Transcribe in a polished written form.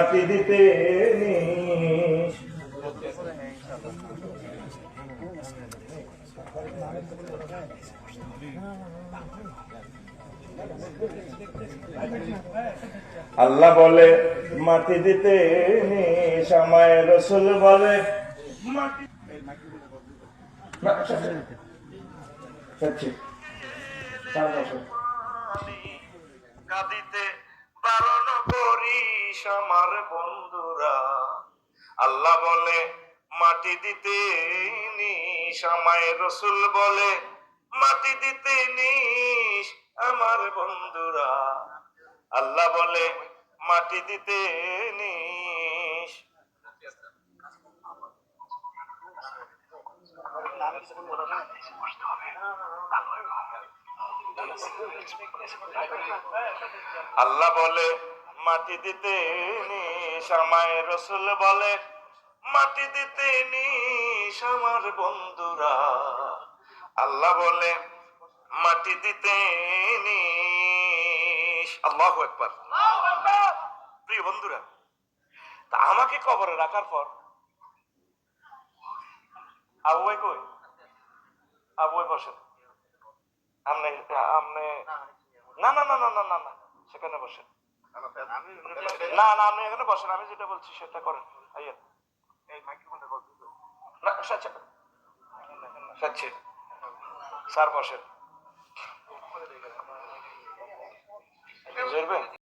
মাটি দিতে নিস। আল্লাহ বলে মাটি দিতে নিস, আমায় রসুল বলে মাটি কাঁদিতে বারণ করিস আমার বন্ধুরা। আল্লাহ বলে মাটি দিতে নিস, আমায় রসুল বলে মাটি দিতে নিস আমার বন্ধুরা। আল্লাহ বলে মাটি দিতে নিস। আল্লাহ বলে মাটি দিতে নিস, আমায় রসুল বলে মাটি দিতে নিস আমার বন্ধুরা। আল্লাহ বলে মাটি দিতে নিস। আল্লাহু আকবার। প্রিয় বন্ধুরা, তা আমাকে কবরে রাখার পর আবু ভাই কই? আবু ভাই বসেন। আমনে আমনে না না না না না না না সেখানে বসেন। না না আপনি এখানে বসেন, আমি যেটা বলছি সেটা করেন। আইয়েন না সাচ্ছি স্যার বসেন।